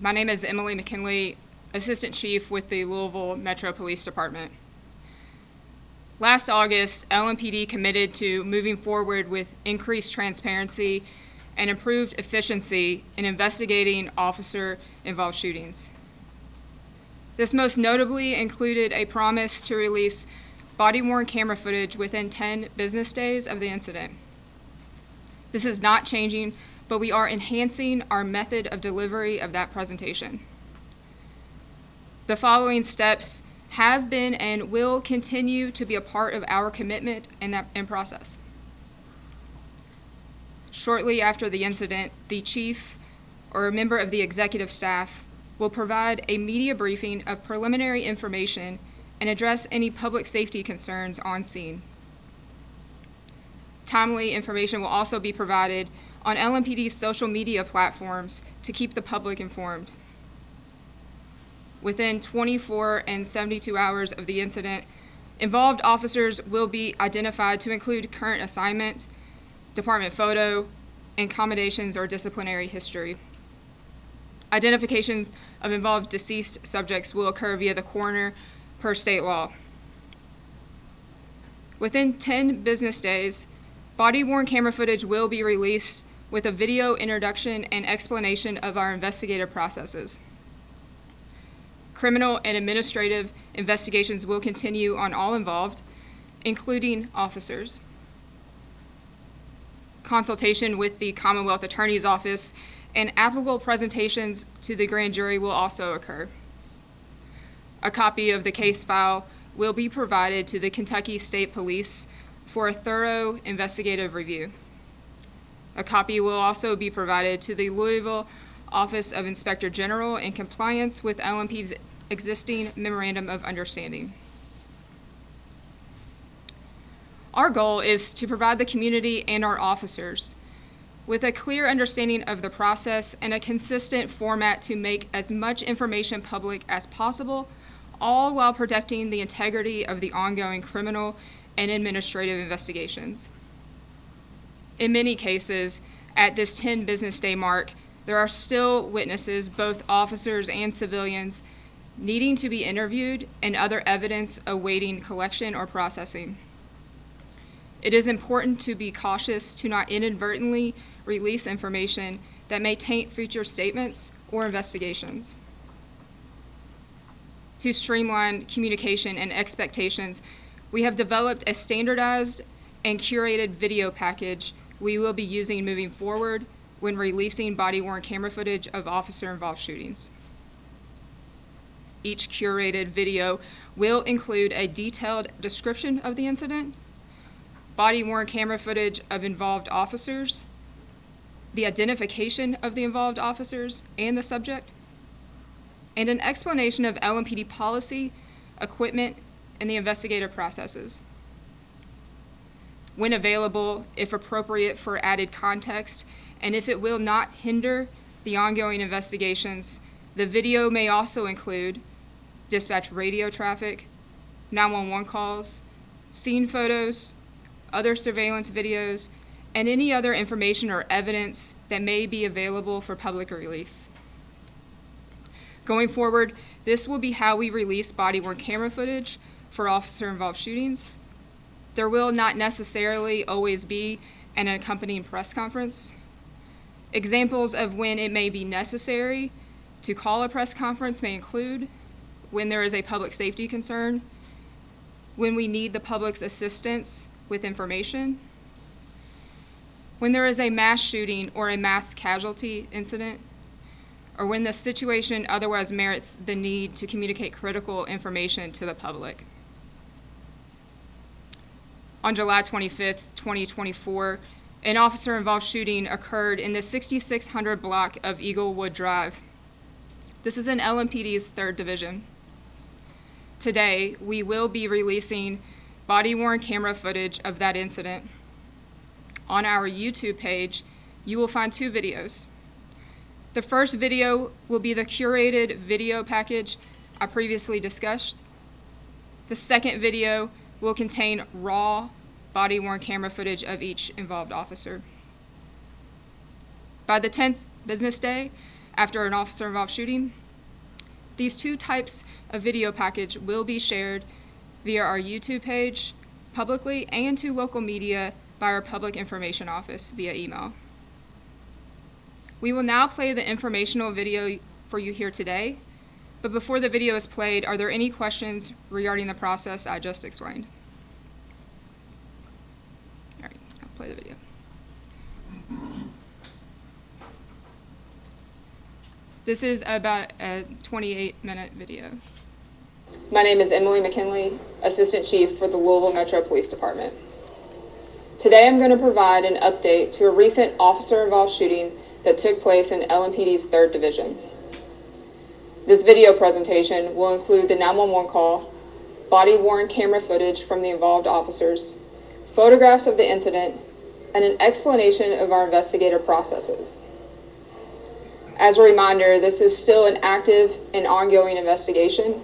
My name is Emily McKinley, Assistant Chief with the Louisville Metro Police Department. Last August, LMPD committed to moving forward with increased transparency and improved efficiency in investigating officer-involved shootings. This most notably included a promise to release body-worn camera footage within 10 business days of the incident. This is not changing, but we are enhancing our method of delivery of that presentation. The following steps have been and will continue to be a part of our commitment and process. Shortly after the incident, the chief or a member of the executive staff will provide a media briefing of preliminary information and address any public safety concerns on scene. Timely information will also be provided on LMPD's social media platforms to keep the public informed. Within 24 and 72 hours of the incident, involved officers will be identified to include current assignment, department photo, and accommodations or disciplinary history. Identifications of involved deceased subjects will occur via the coroner per state law. Within 10 business days, body-worn camera footage will be released with a video introduction and explanation of our investigative processes. Criminal and administrative investigations will continue on all involved, including officers. Consultation with the Commonwealth Attorney's Office and applicable presentations to the grand jury will also occur. A copy of the case file will be provided to the Kentucky State Police for a thorough investigative review. A copy will also be provided to the Louisville Office of Inspector General in compliance with LMP's existing Memorandum of Understanding. Our goal is to provide the community and our officers with a clear understanding of the process and a consistent format to make as much information public as possible, all while protecting the integrity of the ongoing criminal and administrative investigations. In many cases, at this 10 business day mark, there are still witnesses, both officers and civilians, needing to be interviewed and other evidence awaiting collection or processing. It is important to be cautious to not inadvertently release information that may taint future statements or investigations. To streamline communication and expectations, we have developed a standardized and curated video package we will be using moving forward when releasing body-worn camera footage of officer-involved shootings. Each curated video will include a detailed description of the incident, body-worn camera footage of involved officers, the identification of the involved officers and the subject, and an explanation of LMPD policy, equipment, and the investigative processes. When available, if appropriate for added context, and if it will not hinder the ongoing investigations, the video may also include dispatch radio traffic, 911 calls, scene photos, other surveillance videos, and any other information or evidence that may be available for public release. Going forward, this will be how we release body-worn camera footage for officer-involved shootings. There will not necessarily always be an accompanying press conference. Examples of when it may be necessary to call a press conference may include when there is a public safety concern, when we need the public's assistance with information, when there is a mass shooting or a mass casualty incident, or when the situation otherwise merits the need to communicate critical information to the public. On July 25th, 2024, an officer-involved shooting occurred in the 6600 block of Eaglewood Drive. This is in LMPD's 3rd Division. Today, we will be releasing body-worn camera footage of that incident. On our YouTube page, you will find 2 videos. The first video will be the curated video package I previously discussed. The second video will contain raw body-worn camera footage of each involved officer. By the 10th business day, after an officer-involved shooting. These two types of video package will be shared via our YouTube page publicly and to local media by our Public Information Office via email. We will now play the informational video for you here today, but before the video is played, are there any questions regarding the process I just explained? All right, I'll play the video. This is about a 28-minute video. My name is Emily McKinley, Assistant Chief for the Louisville Metro Police Department. Today I'm going to provide an update to a recent officer-involved shooting that took place in LMPD's 3rd Division. This video presentation will include the 911 call, body-worn camera footage from the involved officers, photographs of the incident, and an explanation of our investigative processes. As a reminder, this is still an active and ongoing investigation.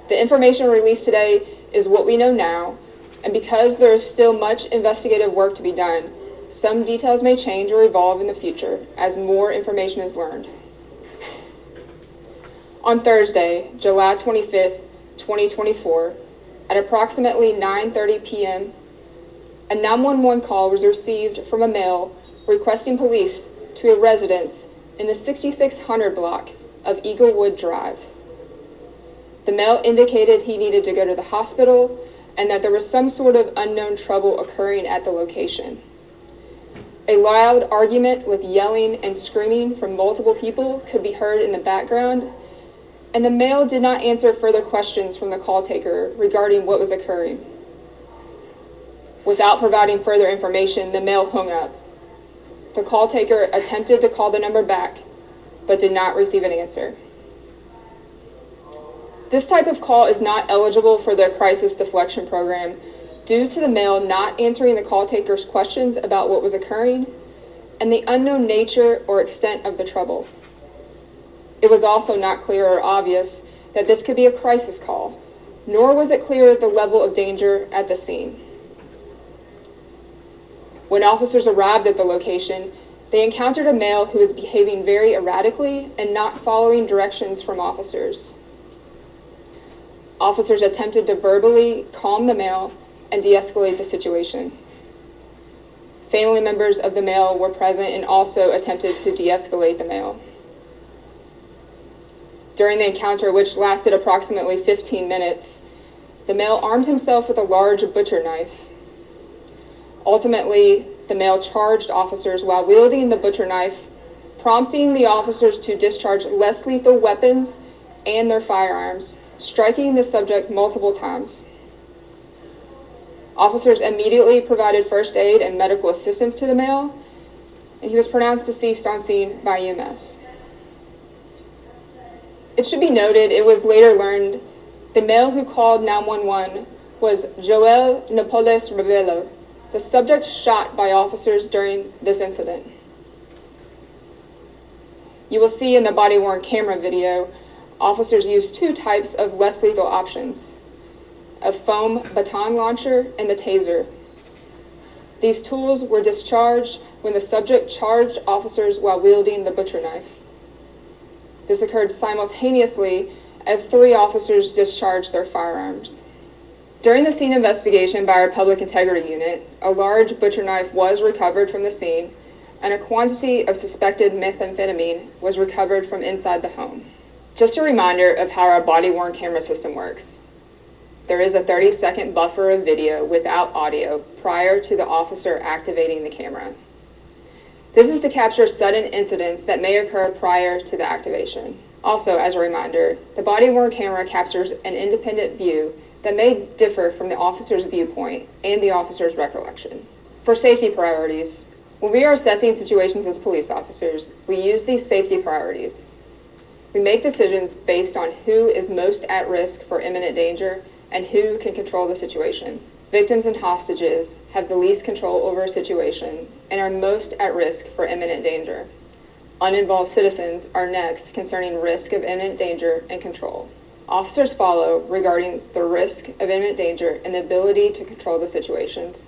The information released today is what we know now, and because there is still much investigative work to be done, some details may change or evolve in the future as more information is learned. On Thursday, July 25th, 2024, at approximately 9:30 p.m., a 911 call was received from a male requesting police to a residence in the 6600 block of Eaglewood Drive. The male indicated he needed to go to the hospital and that there was some sort of unknown trouble occurring at the location. A loud argument with yelling and screaming from multiple people could be heard in the background, and the male did not answer further questions from the call taker regarding what was occurring. Without providing further information, the male hung up. The call taker attempted to call the number back, but did not receive an answer. This type of call is not eligible for the crisis deflection program due to the male not answering the call taker's questions about what was occurring and the unknown nature or extent of the trouble. It was also not clear or obvious that this could be a crisis call, nor was it clear the level of danger at the scene. When officers arrived at the location, they encountered a male who was behaving very erratically and not following directions from officers. Officers attempted to verbally calm the male and de-escalate the situation. Family members of the male were present and also attempted to de-escalate the male. During the encounter, which lasted approximately 15 minutes, the male armed himself with a large butcher knife. Ultimately, the male charged officers while wielding the butcher knife, prompting the officers to discharge less lethal weapons and their firearms, striking the subject multiple times. Officers immediately provided first aid and medical assistance to the male, and he was pronounced deceased on scene by EMS. It should be noted, it was later learned the male who called 911 was Joel Napoles Rivelo, the subject shot by officers during this incident. You will see in the body-worn camera video, officers used two types of less lethal options, a foam baton launcher and the taser. These tools were discharged when the subject charged officers while wielding the butcher knife. This occurred simultaneously as 3 officers discharged their firearms. During the scene investigation by our Public Integrity Unit, a large butcher knife was recovered from the scene, and a quantity of suspected methamphetamine was recovered from inside the home. Just a reminder of how our body-worn camera system works. There is a 30-second buffer of video without audio prior to the officer activating the camera. This is to capture sudden incidents that may occur prior to the activation. Also, as a reminder, the body-worn camera captures an independent view that may differ from the officer's viewpoint and the officer's recollection. For safety priorities, when we are assessing situations as police officers, we use these safety priorities. We make decisions based on who is most at risk for imminent danger and who can control the situation. Victims and hostages have the least control over a situation and are most at risk for imminent danger. Uninvolved citizens are next concerning risk of imminent danger and control. Officers follow regarding the risk of imminent danger and the ability to control the situations.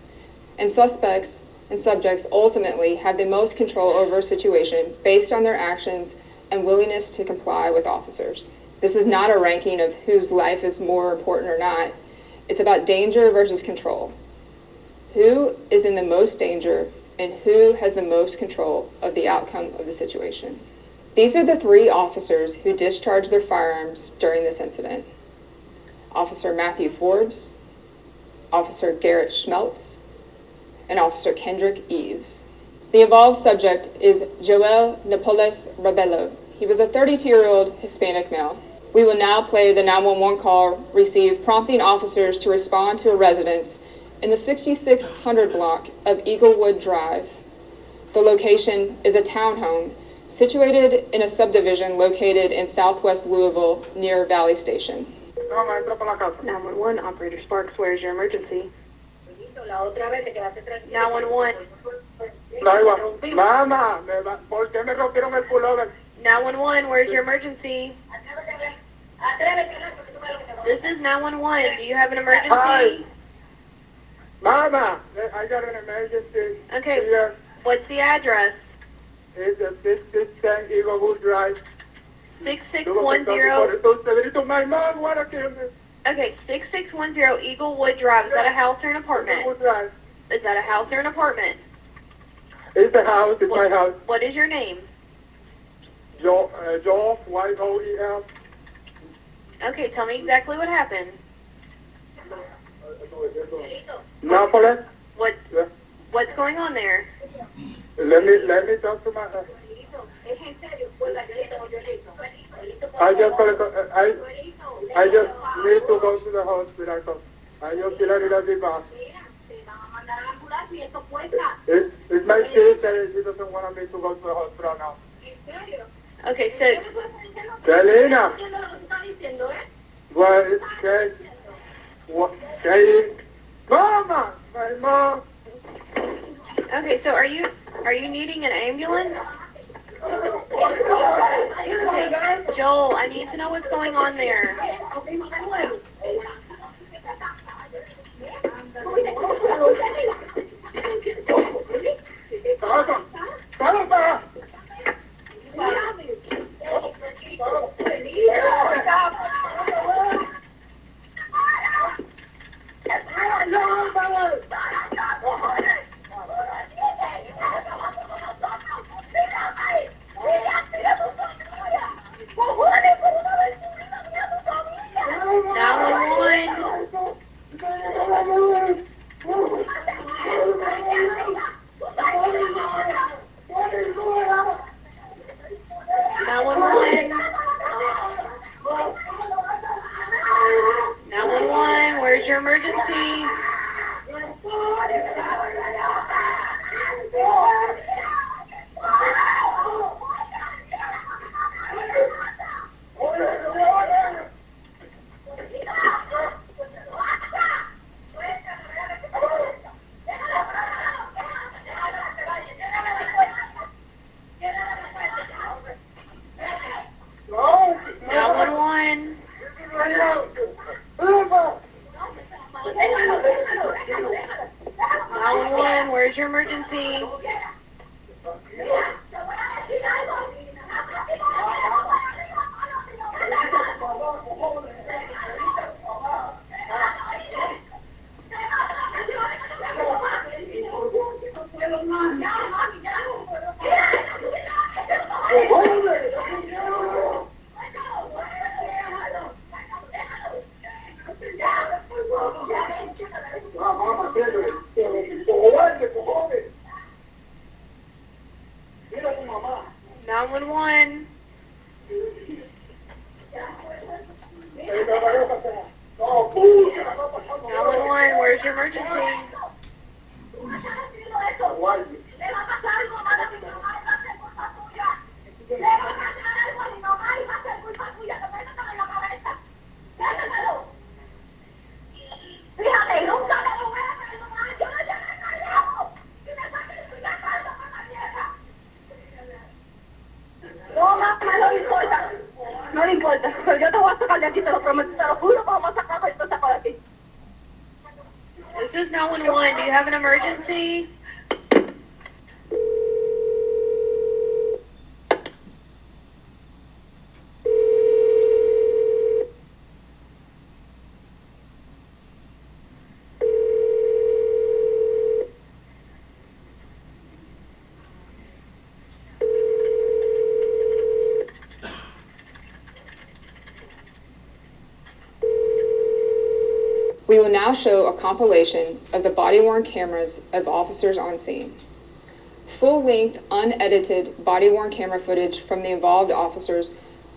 And suspects and subjects ultimately have the most control over a situation based on their actions and willingness to comply with officers. This is not a ranking of whose life is more important or not. It's about danger versus control. Who is in the most danger and who has the most control of the outcome of the situation? These are the three officers who discharged their firearms during this incident. Officer Matthew Forbes, Officer Garrett Schmeltz, and Officer Kendrick Eves. The involved subject is Joel Napoles Rabello. He was a 32-year-old Hispanic male. We will now play the 911 call received prompting officers to respond to a residence in the 6600 block of Eaglewood Drive. The location is a townhome situated in a subdivision located in southwest Louisville near Valley Station. 911, Operator Sparks, where is your emergency? 911. Mamá, ¿por qué me rompieron el pullover? 911, where's your emergency? This is 911. Do you have an emergency? Hi. Mama, I got an emergency. Okay, Here. what's the address? It's a 6610 Eaglewood Drive. 6610. My mom wanna kill me. Okay, 6610 Eaglewood Drive. Is that a house or an apartment? Eaglewood Drive. Is that a house or an apartment? It's a house. It's my house. What is your name? Joel, Y-O-E-L. Okay, tell me exactly what happened. Nápoles. What? Yeah. What's going on there? Let me talk to my. I just need to go to the hospital. So I just feel a little bit bad. It's my sister. She doesn't want me to go to the hospital now. Okay, so Selena. What? Okay. What? Okay. Mama, my mom. okay, so are you needing an ambulance? Okay, Joel, I need to know what's going on there. Where's your emergency? Where's your emergency? Where's your emergency? No le importa, pero yo te voy a sacar de aquí, te lo prometo, te lo juro que vamos a sacar esto de aquí. This is 911. Do you have an emergency? We will now show a compilation of the body-worn cameras of officers on scene. Full-length, unedited body-worn camera footage from the involved officers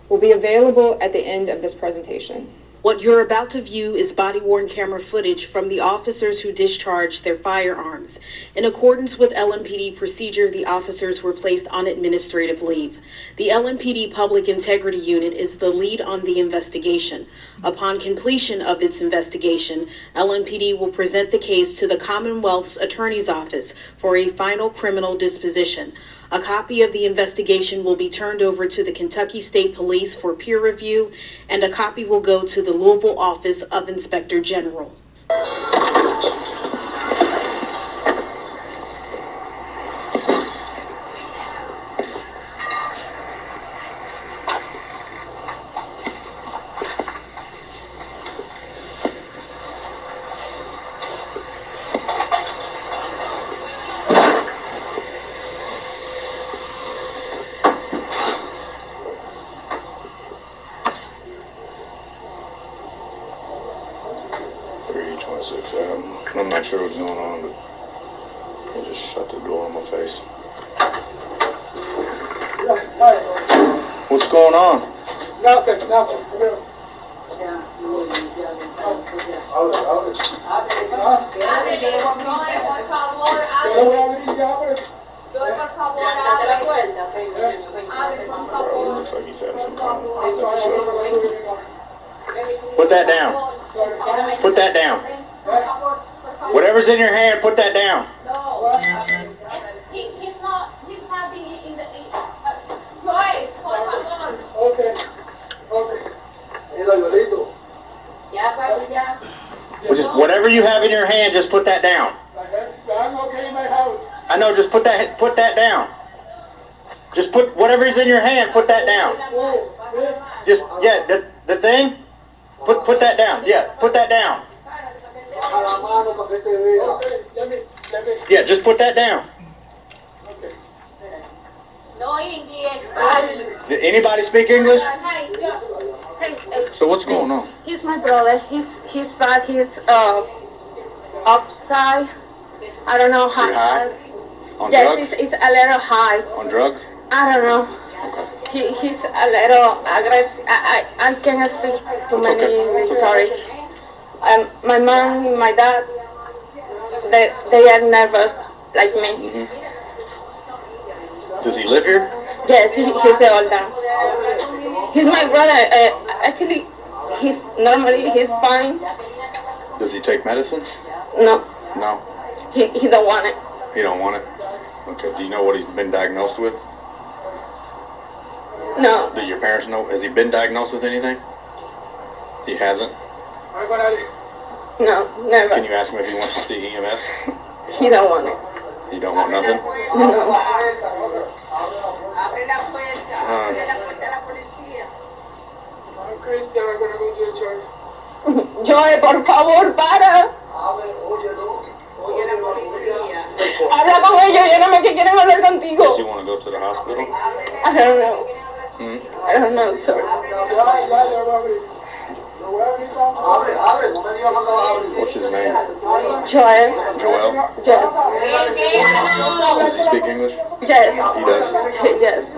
will be available at the end of this presentation. What you're about to view is body-worn camera footage from the officers who discharged their firearms. In accordance with LMPD procedure, the officers were placed on administrative leave. The LMPD Public Integrity Unit is the lead on the investigation. Upon completion of its investigation, LMPD will present the case to the Commonwealth's Attorney's Office for a final criminal disposition. A copy of the investigation will be turned over to the Kentucky State Police for peer review, and a copy will go to the Louisville Office of Inspector General. 326. I'm not sure what's going on, but they just shut the door in my face. What's going on? Nothing. Looks like he's having some kind of episode. Put that down. Put that down. Whatever's in your hand, put that down. He's not being in the Joy, por favor. Okay. Well, just whatever you have in your hand, just put that down. I'm okay in my house. I know, just put that down. Just put whatever's in your hand, put that down. Just, yeah, the thing, put that down. Yeah, put that down. Yeah, just put that down. No English, buddy. Anybody speak English? Hey, So what's going on? he's my brother. He's bad. He's upside. I don't know Is he high? On Yes, drugs? he's a little high. On drugs? I don't know. Okay. He's a little aggressive. I can't speak too It's many okay. English. It's Sorry. okay. My mom and my dad, they are nervous like me. Does he live here? Yes, he's the older. He's my brother. Actually, he's fine. Does he take medicine? No, No. he don't want it. He don't want it? Okay. Do you know what he's been diagnosed with? No, Do your parents know? Has he been diagnosed with anything? He hasn't? I'm gonna. no, never. Can you ask him if he wants to see EMS? He don't want it. He don't want nothing? I'm Christian. I'm gonna go to the church. Joy, por favor, para. Habla con ellos, yo no me que quieren hablar contigo. Does he want to go to the hospital? I don't know. Hmm? I don't know, sir. What's his name? Joel, Joel? yes. Does he speak English? Yes. He does? Yes.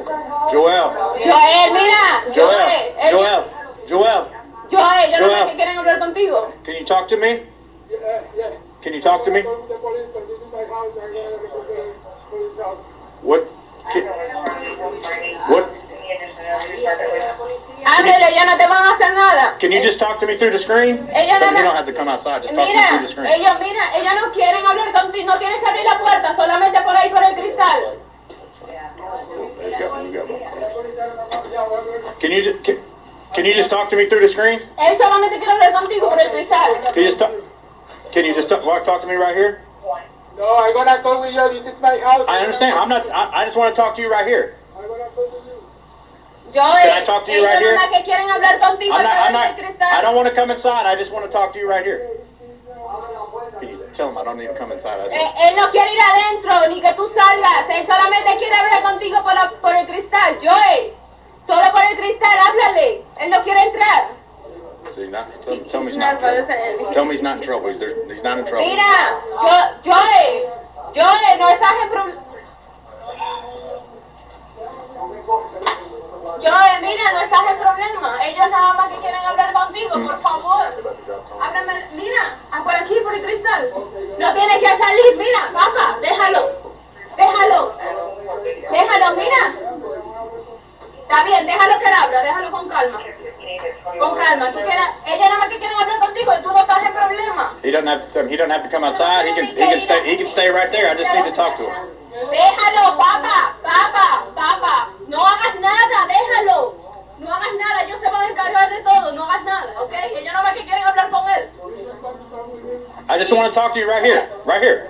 Joel! Joel, mira. Joel! Joel! Joel! Joel, yo no Joel. sé que quieren hablar contigo. Can you talk to me? Yeah. Can you talk to me? Go to the police. This is my house. I'm gonna go to the police house. What? What? Ábrelo, ya no te van a hacer nada. Can you just talk to me through the screen? Ella no You me- don't have to come outside. Just talk to me Mira, through the screen. ellos no quieren hablar contigo, no tienes que abrir la puerta, solamente por ahí por el cristal. You got one. Can you just talk to me through the screen? Él solamente quiere hablar contigo por el cristal. Can you just talk to me right here? No, I'm gonna go with you. This is my house. I understand. I just want to talk to you right here. I'm gonna go with you. Joel, Can I talk to you ellos right here? nada más que quieren hablar contigo a través del cristal. I don't want to come inside. I just want to talk to you right here. Can you tell him I don't need to come inside? Él no quiere ir adentro, ni que tú salgas. Él solamente quiere hablar contigo por el cristal. Joel, solo por el cristal, háblale. Él no quiere entrar. See, tell me he's not in trouble. Tell me he's not in trouble. He's not in trouble. Mira, Joe, no estás en problema. Joe, mira, no estás en problema. Ellos nada más que quieren hablar contigo, por favor. Ábrame, mira, por aquí, por el cristal. No tienes que salir, mira, papá, déjalo, mira. Está bien, déjalo que él abra, déjalo con calma. Con calma, ellos nada más que quieren hablar contigo y tú no estás en problema. He doesn't have to come outside. He can stay right there. I just need to talk to him. Déjalo, papá. No hagas nada, déjalo. No hagas nada, ellos se van a encargar de todo. No hagas nada, ¿ok? Ellos nada más que quieren hablar con él. I just want to talk to you right here. Right here.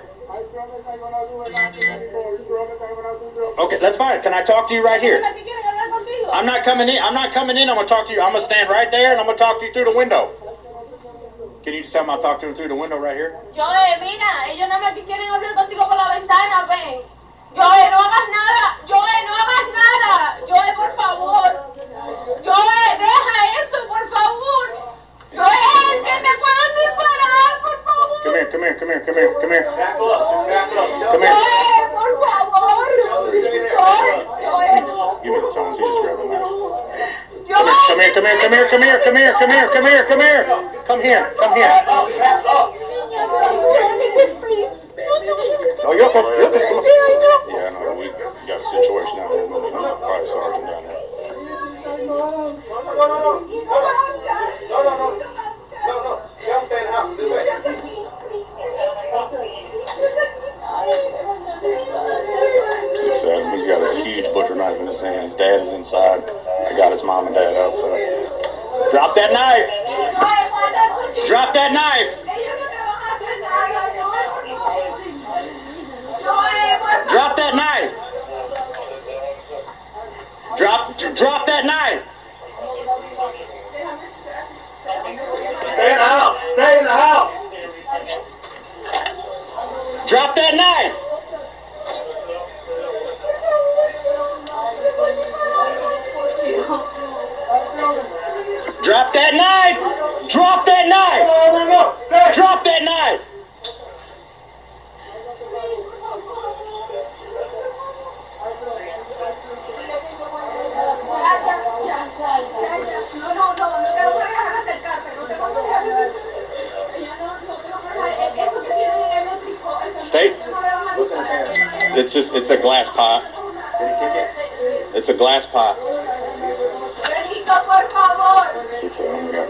Okay, that's fine. Can I talk to you right here? I'm not coming in. I'm going to talk to you. I'm going to stand right there and I'm going to talk to you through the window. Can you just tell me I'll talk to him through the window right here? Joe, mira, ellos nada más que quieren hablar contigo por la ventana, ven. Joe, no hagas nada. Joe, por favor. Joe, deja eso, por favor. Joe, que te puedan disparar, por favor. Come here. Joe, por favor. Joe. Give me the tones. He just grabbed a knife. Joe. Come here. Oh, you're okay. Yeah, I know. We got a situation down there. Probably sergeant down there. No. You haven't stayed in the house. This way. He's got a huge butcher knife in his hand. His dad is inside. I got his mom and dad outside. Drop that knife! Drop that knife! Drop that knife! Drop that knife! Stay in the house. Stay in the house. Drop that knife! Drop that knife! Drop that knife! No. Stay. Drop that knife! Stay. It's a glass pot. It's a glass pot.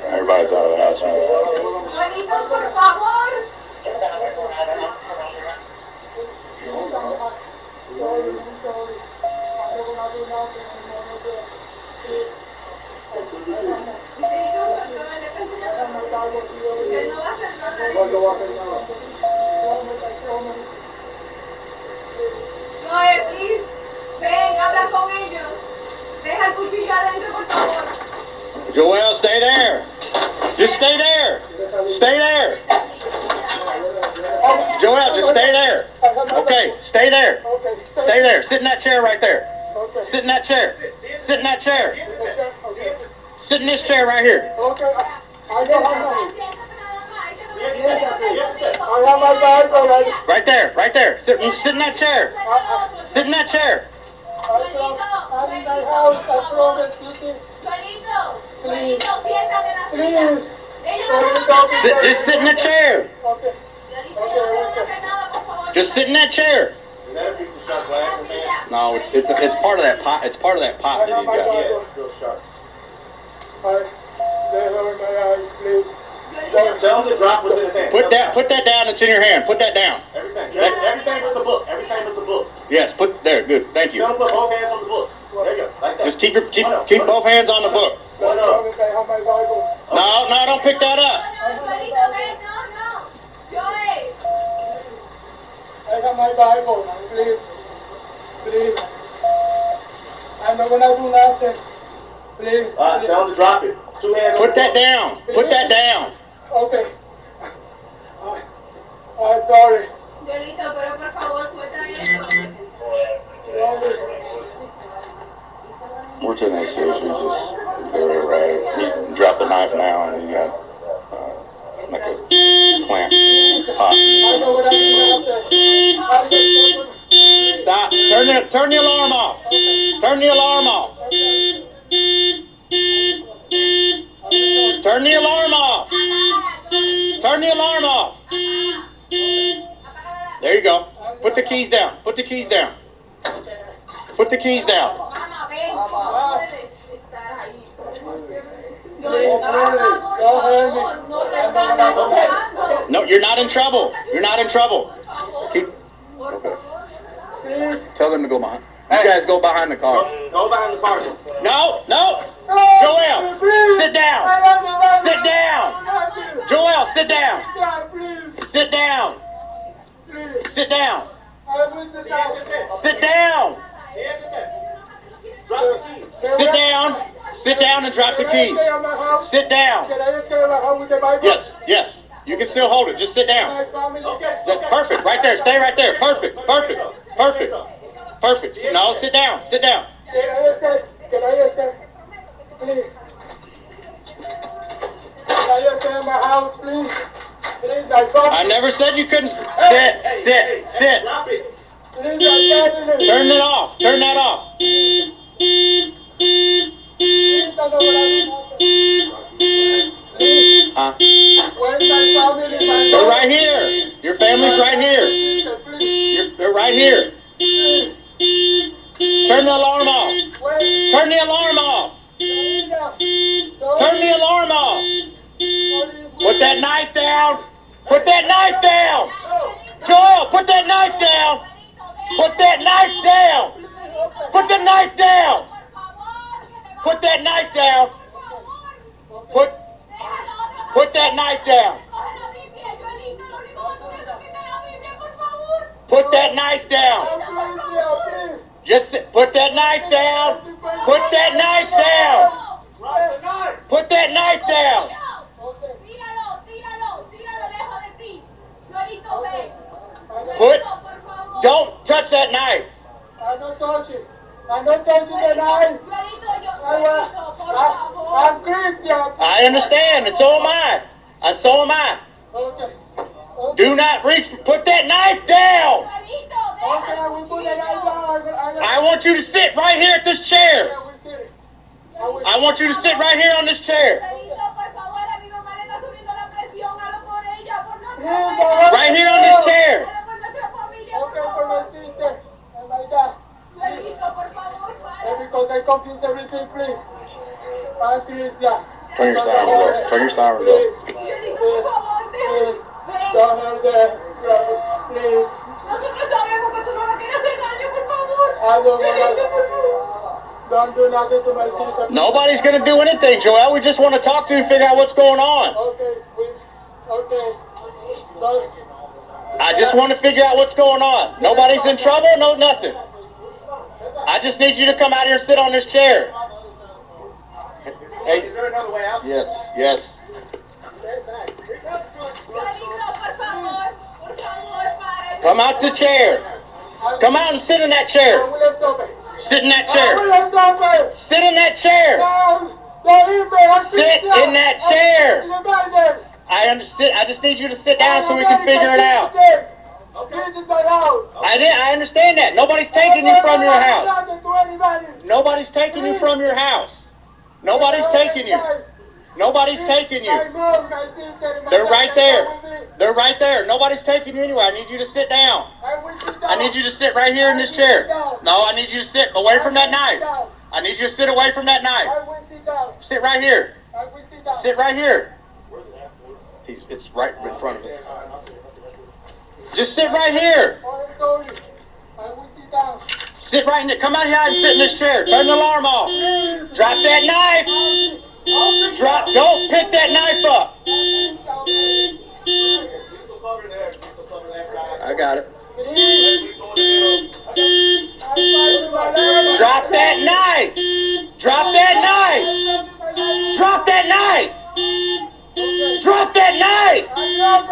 Everybody's out of the house now. Please, ven, habla con ellos. Deja el cuchillo adentro, por favor. Joel, stay there. Just stay there. Stay there. Joel, just stay there. Okay, stay there. Stay there. Sit in that chair right there. Sit in that chair. Sit in that chair. Sit in this chair right here. Right there, right there. Sit in that chair. Sit in that chair. Just sit in the chair. Just sit in that chair. No, it's part of that pot. It's part of that pot that he's got. Tell him to drop what's in his hand. Put that down. That's in your hand. Put that down. Everything with the book. Everything with the book. Yes. Put there. Good. Thank you. Tell him to put both hands on the book. There you go. Like that. Just keep both hands on the book. No, don't pick that up. I have my Bible, please. I'm not gonna do nothing. Please. Tell him to drop it. 2 hands. Put that down. Put that down. Okay. Sorry. Delito, pero por favor, suelta eso. We're to the next station. He's just very erratic. He's dropped the knife now, and he's got Turn the alarm off. Turn the alarm off. Turn the alarm off. Turn the alarm off. There you go. Put the keys down. Put the keys down. Put the keys down. No, you're not in trouble. You're not in trouble. Keep. Okay. Tell them to go behind. You guys go behind the car. Go behind the car. No, no. Joel, sit down. Sit down. Joel, sit down. Sit down. Sit down. Sit down. Sit down. Sit down and drop the keys. Sit down. Yes, yes. You can still hold it. Just sit down. Perfect. Right there. Stay right there. Perfect. Perfect. Perfect. Perfect. No, sit down. Sit down. I never said you couldn't sit. Sit. Sit. Turn it off. Turn that off. They're right here. Your family's right here. They're right here. Turn the alarm off. Turn the alarm off. Turn the alarm off. Put that knife down. Put that knife down. Joel, put that knife down. Put that knife down. Put the knife down. Put that knife down. Put that knife down. Put that knife down. Just put that knife down. Put that knife down. Put that knife down. Don't touch that knife. I'm not touching. I'm not touching the knife. I'm Christian. I understand, and so am I. And so am I. Okay. Do not reach. Put that knife down. Okay, I will put the knife down. I want you to sit right here at this chair. I want you to sit right here on this chair. Right here on this chair. Okay, for my sister and my dad. Because I confuse everything, please. I'm Christian. Turn your sirens off. Turn your sirens off. Please. Don't hurt them, please. I don't want to. Don't do nothing to my sister. Nobody's going to do anything, Joel. We just want to talk to you and figure out what's going on. Okay, okay. I just want to figure out what's going on. Nobody's in trouble, no nothing. I just need you to come out here and sit on this chair. Hey. Is there another way out? Yes, yes. Come out the chair. Come out and sit in that chair. Sit in that chair. Sit in that chair. Sit in that chair. I understand. I just need you to sit down so we can figure it out. I understand that. Nobody's taking you from your house. Nobody's taking you from your house. Nobody's taking you. Nobody's taking you. They're right there. They're right there. Nobody's taking you anywhere. I need you to sit down. I need you to sit right here in this chair. No, I need you to sit away from that knife. I need you to sit away from that knife. Sit right here. Sit right here. It's right in front of him. Just sit right here. Sit right in there. Come out here and sit in this chair. Turn the alarm off. Drop that knife. Don't pick that knife up. I got it. Drop that knife. Drop that knife. Drop that knife. Drop that knife.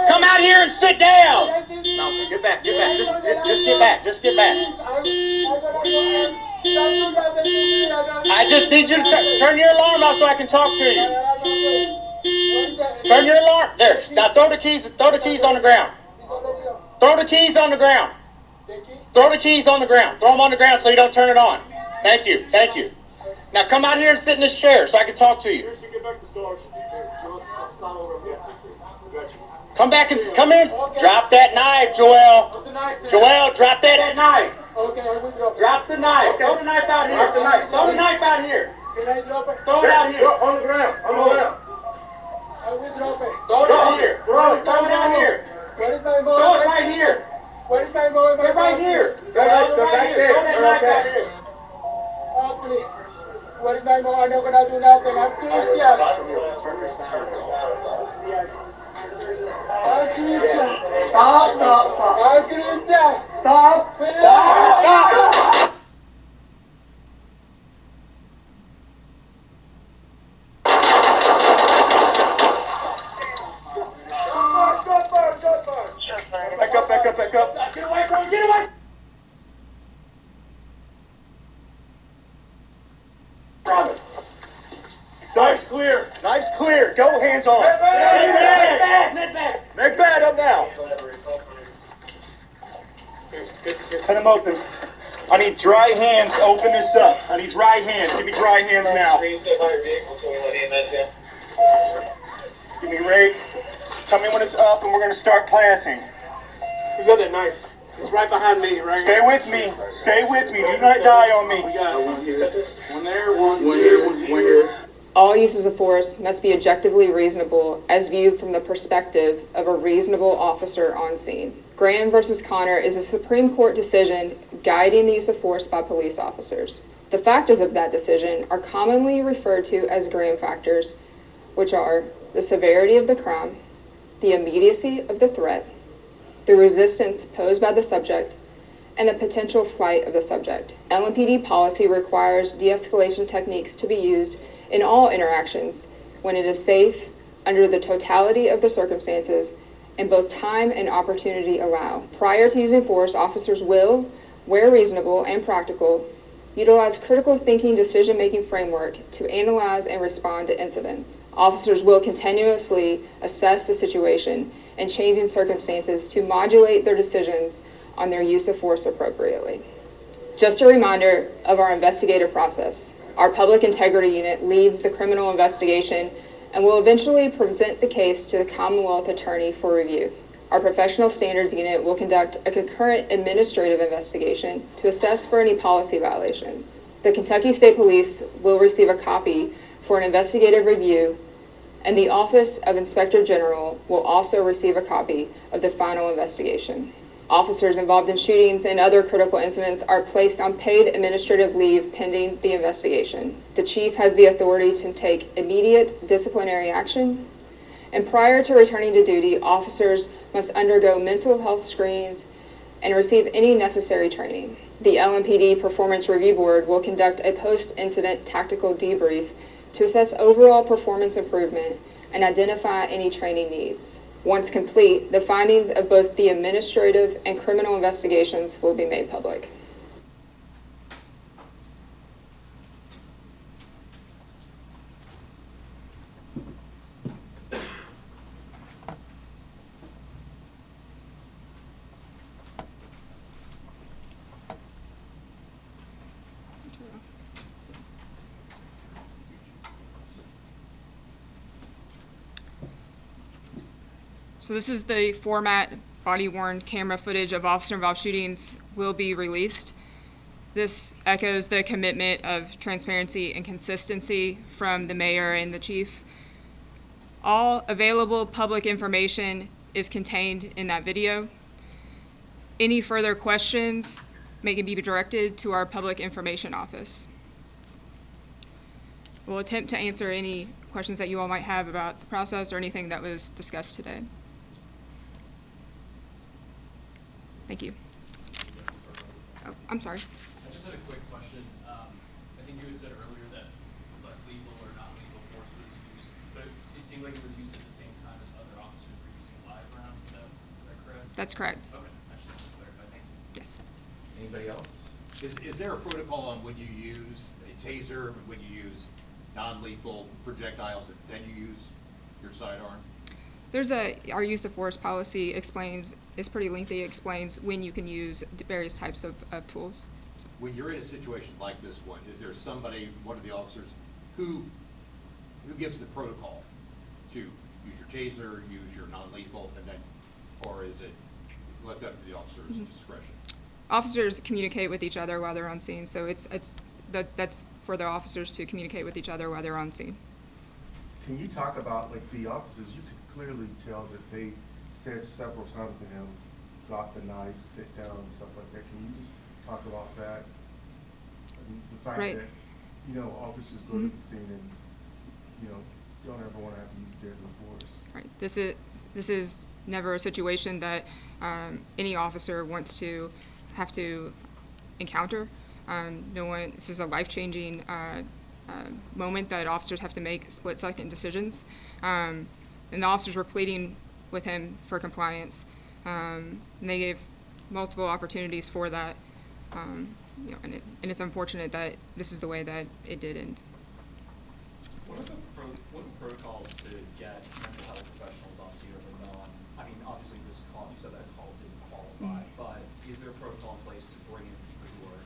Come out here and sit down. No, get back. Get back. Just get back. Just get back. I just need you to turn your alarm off so I can talk to you. Turn your alarm. There. Now throw the keys on the ground. Throw the keys on the ground. The key? Throw the keys on the ground. Throw them on the ground so you don't turn it on. Thank you. Thank you. Now come out here and sit in this chair so I can talk to you. Come back and come in. Drop that knife, Joel. Put the knife there. Joel, drop that knife. Okay, I will drop it. Drop the knife. Throw the knife out here. Throw the knife out here. Can I drop it? Throw it out here. On the ground. On the ground. I will drop it. Throw it out here. Throw it out here. Where is my mom? Throw it right here. Where is my mom? They're right here. They're right Throw there. that knife out here. Oh, please. Where is my mom? I'm not gonna do nothing. I'm Christian. I'm Christian. Stop. I'm Christian. Stop. Back up. Get away from me. Get away. Knife's clear. Knife's clear. Go, hands on. Neck back. Neck bad up now. Cut him open. I need dry hands. Open this up. I need dry hands. Give me dry hands now. Give me rake. Tell me when it's up and we're going to start passing. Who's got that knife? It's right behind me, right? Stay with me. Stay with me. Do not die on me. We got one here. One there, one here. All uses of force must be objectively reasonable as viewed from the perspective of a reasonable officer on scene. Graham versus Connor is a Supreme Court decision guiding the use of force by police officers. The factors of that decision are commonly referred to as Graham factors, which are the severity of the crime, the immediacy of the threat, the resistance posed by the subject, and the potential flight of the subject. LMPD policy requires de-escalation techniques to be used in all interactions when it is safe, under the totality of the circumstances, and both time and opportunity allow. Prior to using force, officers will, where reasonable and practical, utilize critical thinking decision-making framework to analyze and respond to incidents. Officers will continuously assess the situation and changing circumstances to modulate their decisions on their use of force appropriately. Just a reminder of our investigative process. Our Public Integrity Unit leads the criminal investigation and will eventually present the case to the Commonwealth Attorney for review. Our Professional Standards Unit will conduct a concurrent administrative investigation to assess for any policy violations. The Kentucky State Police will receive a copy for an investigative review, and the Office of Inspector General will also receive a copy of the final investigation. Officers involved in shootings and other critical incidents are placed on paid administrative leave pending the investigation. The chief has the authority to take immediate disciplinary action, and prior to returning to duty, officers must undergo mental health screenings and receive any necessary training. The LMPD Performance Review Board will conduct a post-incident tactical debrief to assess overall performance improvement and identify any training needs. Once complete, the findings of both the administrative and criminal investigations will be made public. So this is the format body-worn camera footage of officer-involved shootings will be released. This echoes the commitment of transparency and consistency from the mayor and the chief. All available public information is contained in that video. Any further questions may be directed to our public information office. We'll attempt to answer any questions that you all might have about the process or anything that was discussed today. Thank you. Oh, I'm sorry. I just had a quick question. I think you had said earlier that less lethal or not lethal force was used, but it seemed like it was used at the same time as other officers were using live rounds. Is that correct? That's correct. Okay, I just wanted to clarify. Thank you. Yes. Anybody else? Is there a protocol on when you use a taser, when you use non-lethal projectiles, then you use your sidearm? Our use of force policy is pretty lengthy, explains when you can use various types of tools. When you're in a situation like this one, is there somebody, one of the officers, who gives the protocol to use your taser, use your non-lethal, and then, or is it left up to the officer's discretion? Officers communicate with each other while they're on scene, so that's for the officers to communicate with each other while they're on scene. Can you talk about, like, the officers, you could clearly tell that they said several times to him, drop the knife, sit down, and stuff like that. Can you just talk about that? And the fact Right. that, you know, officers go to the scene and, you know, don't ever want to have to use deadly force. Right. This is never a situation that any officer wants to have to encounter. This is a life-changing moment that officers have to make split-second decisions. And the officers were pleading with him for compliance. And they gave multiple opportunities for that. You know, and it's unfortunate that this is the way that it did end. What are the protocols to get mental health professionals on scene or non? I mean, obviously this call, you said that call didn't qualify, but is there a protocol in place to bring in people who are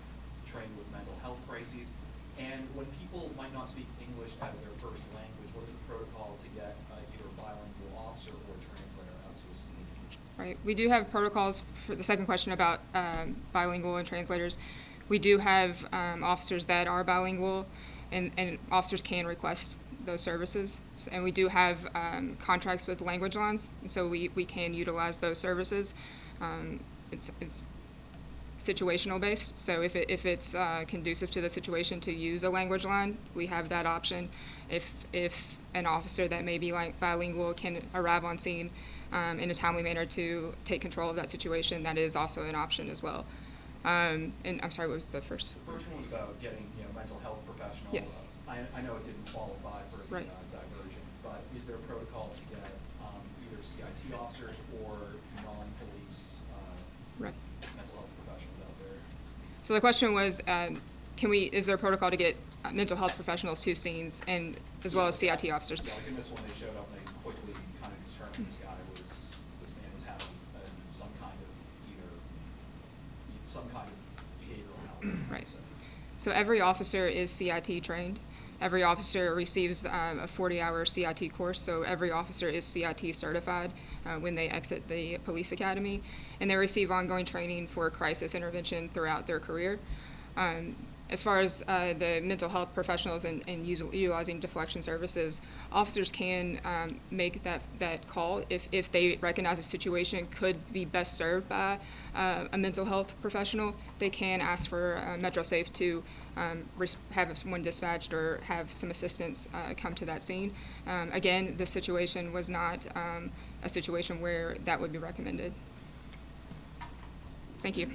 trained with mental health crises? And when people might not speak English as their first language, what is the protocol to get either a bilingual officer or a translator out to a scene? Right. We do have protocols for the second question about bilingual and translators. We do have officers that are bilingual, and officers can request those services. And we do have contracts with language lines, so we can utilize those services. It's situational based, so if it's conducive to the situation to use a language line, we have that option. If an officer that may be bilingual can arrive on scene in a timely manner to take control of that situation, that is also an option as well. And I'm sorry, what was the first? The first one was about getting mental health professionals. Yes. I know it didn't qualify for the Right. diversion, but is there a protocol to get either CIT officers or non-police Right. mental health professionals out there? So the question was, is there a protocol to get mental health professionals to scenes and as well as CIT officers? Yeah, like in this one, they showed up and they quickly kind of determined this man was having some kind of behavioral health. Right. So every officer is CIT trained. Every officer receives a 40-hour CIT course, so every officer is CIT certified when they exit the police academy, and they receive ongoing training for crisis intervention throughout their career. As far as the mental health professionals and utilizing deflection services, officers can make that call if they recognize a situation could be best served by a mental health professional. They can ask for MetroSafe to have someone dispatched or have some assistance come to that scene. Again, this situation was not a situation where that would be recommended. Thank you.